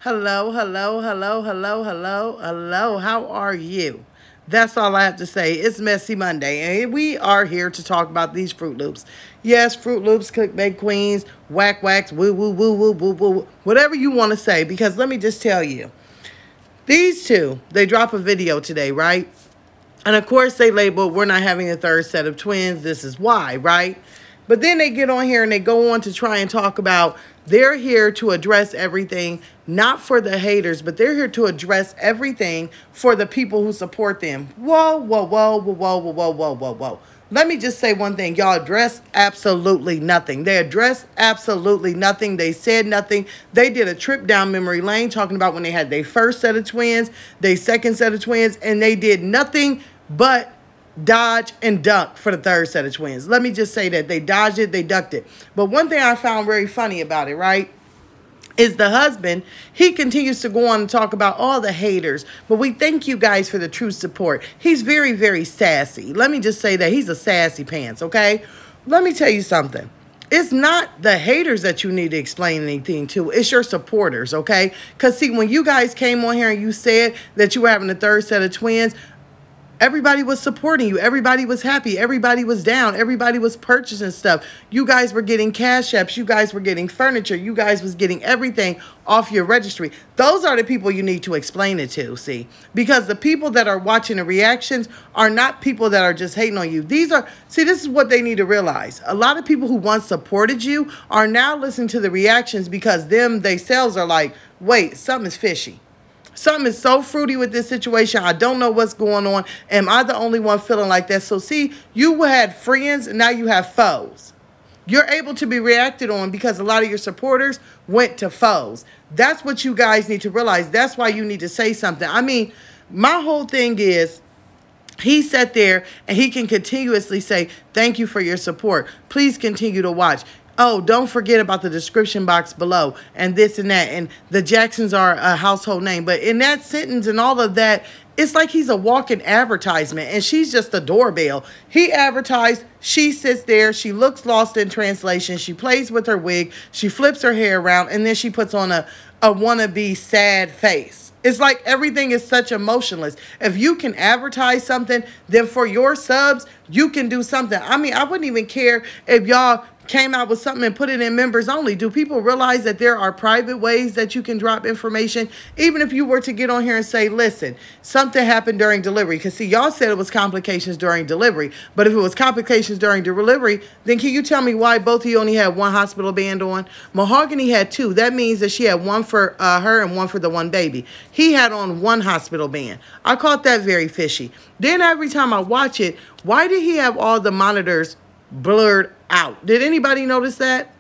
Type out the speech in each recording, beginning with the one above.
Hello, hello, hello, hello, hello, hello. How are you? That's all I have to say. It's Messy Monday, and we are here to talk about these Fruit Loops. Yes, Fruit Loops, clickbait queens, whack whacks, woo woo woo woo woo woo, whatever you want to say. Because let me just tell you, these two, they drop a video today, right? And of course they label, we're not having a third set of twins. This is why, right? But then they get on here and they go on to try and talk about they're here to address everything, not for the haters, but they're here to address everything for the people who support them. Whoa, whoa, whoa, whoa, whoa, whoa, whoa, whoa, whoa, whoa. Let me just say one thing. Y'all addressed absolutely nothing. They addressed absolutely nothing. They said nothing. They did a trip down memory lane talking about when they had their first set of twins, their second set of twins, and they did nothing but dodge and duck for the third set of twins. Let me just say that they dodged it, they ducked it. But one thing I found very funny about it, right, is the husband, he continues to go on and talk about all the haters. But we thank you guys for the true support. He's very, very sassy. Let me just say that he's a sassy pants, okay? Let me tell you something. It's not the haters that you need to explain anything to. It's your supporters, okay? Because, see, when you guys came on here and you said that you were having a third set of twins, everybody was supporting you. Everybody was happy. Everybody was down. Everybody was purchasing stuff. You guys were getting cash apps. You guys were getting furniture. You guys was getting everything off your registry. Those are the people you need to explain it to, see? Because the people that are watching the reactions are not people that are just hating on you. These are, see, this is what they need to realize. A lot of people who once supported you are now listening to the reactions because them themselves are like, wait, something is fishy. Something is so fruity with this situation. I don't know what's going on. Am I the only one feeling like that? So see, you had friends and now you have foes. You're able to be reacted on because a lot of your supporters went to foes. That's what you guys need to realize. That's why you need to say something. I mean, my whole thing is, he sat there and he can continuously say, thank you for your support. Please continue to watch. Oh, don't forget about the description box below and this and that. And the Jacksons are a household name. But in that sentence and all of that, it's like he's a walking advertisement and she's just a doorbell. He advertised. She sits there. She looks lost in translation. She plays with her wig. She flips her hair around and then she puts on a wannabe sad face. It's like everything is such emotionless. If you can advertise something, then for your subs, you can do something. I mean, I wouldn't even care if y'all came out with something and put it in members only. Do people realize that there are private ways that you can drop information? Even if you were to get on here and say, listen, something happened during delivery. Because see, y'all said it was complications during delivery. But if it was complications during delivery, then can you tell me why both of you only had one hospital band on? Mahogany had two. That means that she had one for her and one for the one baby. He had on one hospital band. I caught that very fishy. Then every time I watch it, why did he have all the monitors blurred out? Did anybody notice that?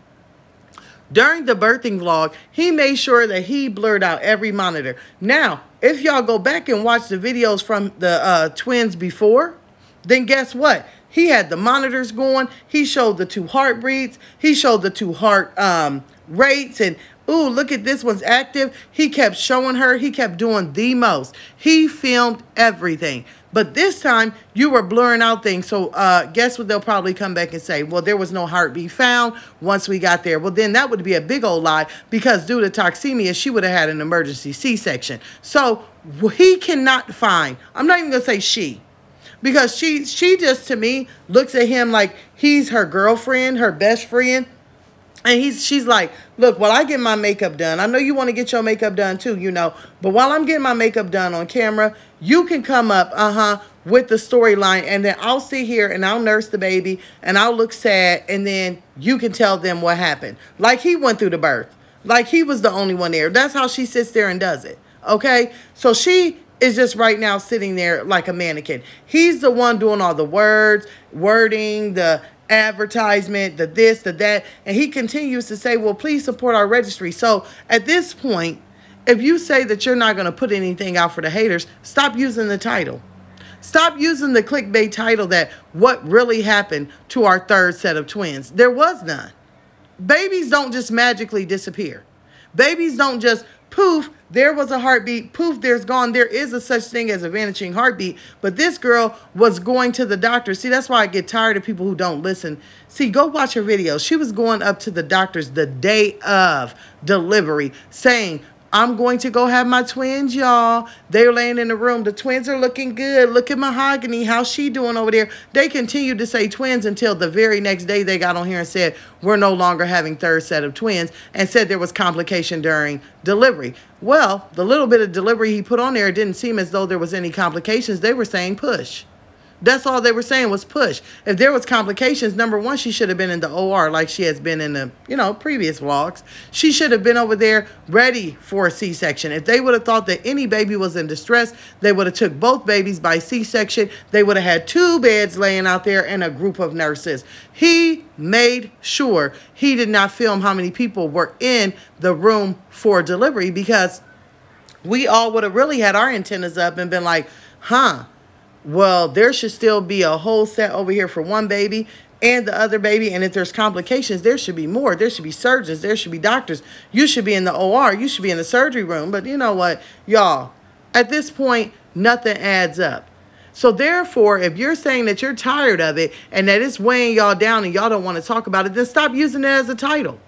During the birthing vlog, he made sure that he blurred out every monitor. Now, if y'all go back and watch the videos from the twins before, then guess what? He had the monitors going. He showed the two heartbeats. He showed the two heart rates. And, ooh, look at this one's active. He kept showing her. He kept doing the most. He filmed everything. But this time, you were blurring out things. So guess what they'll probably come back and say? Well, there was no heartbeat found once we got there. Well, then that would be a big old lie because due to toxemia, she would have had an emergency C-section. So he cannot find, I'm not even going to say she, because she just, to me, looks at him like he's her girlfriend, her best friend. And she's like, look, while I get my makeup done, I know you want to get your makeup done too, you know, but while I'm getting my makeup done on camera, you can come up, with the storyline, and then I'll sit here and I'll nurse the baby and I'll look sad, and then you can tell them what happened. Like he went through the birth. Like he was the only one there. That's how she sits there and does it, okay? So she is just right now sitting there like a mannequin. He's the one doing all the wording, the advertisement, the this, the that, and he continues to say, well, please support our registry. So at this point, if you say that you're not going to put anything out for the haters, stop using the title. Stop using the clickbait title that what really happened to our third set of twins. There was none. Babies don't just magically disappear. Babies don't just poof, there was a heartbeat, poof, there's gone. There is a such thing as a vanishing heartbeat, but this girl was going to the doctor. See, that's why I get tired of people who don't listen. See, go watch her video. She was going up to the doctors the day of delivery saying, I'm going to go have my twins, y'all. They're laying in the room. The twins are looking good. Look at Mahogany. How's she doing over there? They continued to say twins until the very next day they got on here and said, we're no longer having third set of twins, and said there was complication during delivery. Well, the little bit of delivery he put on there, it didn't seem as though there was any complications. They were saying push. That's all they were saying was push. If there was complications, number one, she should have been in the OR like she has been in the, previous vlogs. She should have been over there ready for a C-section. If they would have thought that any baby was in distress, they would have took both babies by C-section. They would have had 2 beds laying out there and a group of nurses. He made sure he did not film how many people were in the room for delivery, because we all would have really had our antennas up and been like, well, there should still be a whole set over here for one baby and the other baby. And if there's complications, there should be more. There should be surgeons. There should be doctors. You should be in the OR. You should be in the surgery room. But you know what, y'all, at this point, nothing adds up. So therefore, if you're saying that you're tired of it and that it's weighing y'all down and y'all don't want to talk about it, then stop using it as a title.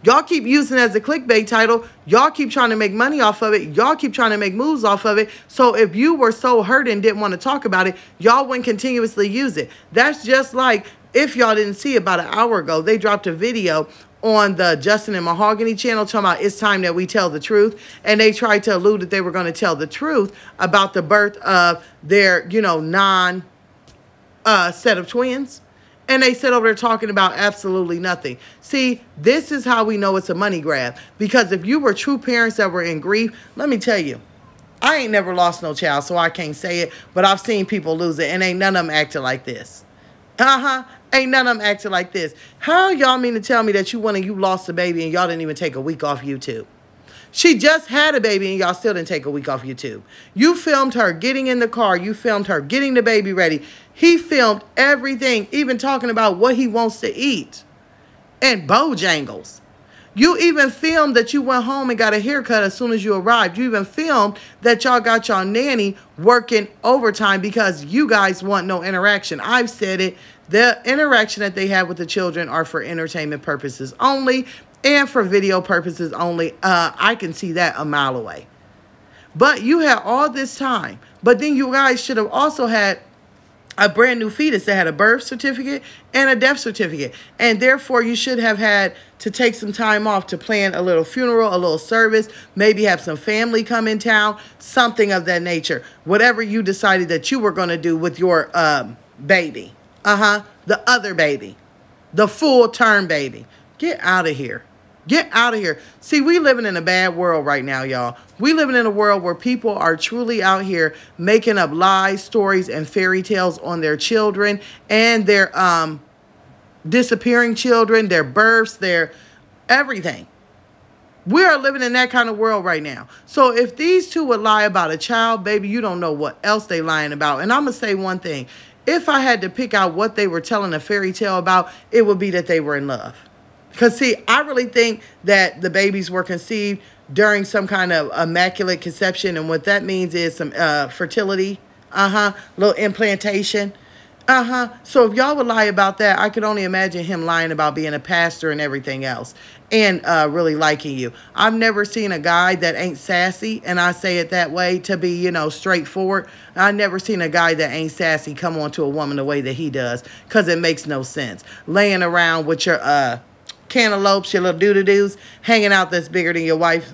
Y'all keep using it as a clickbait title. Y'all keep trying to make money off of it. Y'all keep trying to make moves off of it. So if you were so hurt and didn't want to talk about it, y'all wouldn't continuously use it. That's just like, if y'all didn't see about an hour ago, they dropped a video on the Justin and Mahogany channel talking about it's time that we tell the truth. And they tried to allude that they were going to tell the truth about the birth of their, non set of twins. And they sit over there talking about absolutely nothing. See, this is how we know it's a money grab. Because if you were true parents that were in grief, let me tell you, I ain't never lost no child, so I can't say it. But I've seen people lose it, and ain't none of them acting like this. Ain't none of them acting like this. How y'all mean to tell me that you lost a baby and y'all didn't even take a week off YouTube? She just had a baby and y'all still didn't take a week off YouTube. You filmed her getting in the car. You filmed her getting the baby ready. He filmed everything, even talking about what he wants to eat. And Bojangles. You even filmed that you went home and got a haircut as soon as you arrived. You even filmed that y'all got y'all nanny working overtime because you guys want no interaction. I've said it. The interaction that they have with the children are for entertainment purposes only. And for video purposes only. I can see that a mile away. But you had all this time. But then you guys should have also had a brand new fetus that had a birth certificate and a death certificate. And therefore, you should have had to take some time off to plan a little funeral, a little service, maybe have some family come in town, something of that nature. Whatever you decided that you were going to do with your baby. The other baby. The full-term baby. Get out of here. Get out of here. See, we living in a bad world right now, y'all. We living in a world where people are truly out here making up lies, stories, and fairy tales on their children and their disappearing children, their births, their everything. We are living in that kind of world right now. So if these two would lie about a child, baby, you don't know what else they lying about. And I'm going to say one thing. If I had to pick out what they were telling a fairy tale about, it would be that they were in love. Because, see, I really think that the babies were conceived during some kind of immaculate conception. And what that means is some fertility, little implantation. So if y'all would lie about that, I could only imagine him lying about being a pastor and everything else. And really liking you. I've never seen a guy that ain't sassy, and I say it that way to be, straightforward. I've never seen a guy that ain't sassy come on to a woman the way that he does, because it makes no sense. Laying around with your cantaloupes, your little doo-doo-doos, hanging out that's bigger than your wife.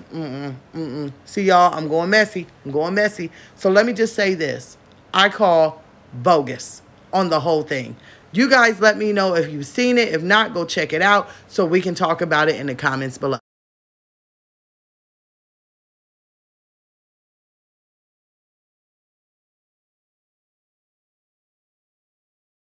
See, y'all, I'm going messy. I'm going messy. So let me just say this. I call bogus on the whole thing. You guys let me know if you've seen it. If not, go check it out so we can talk about it in the comments below.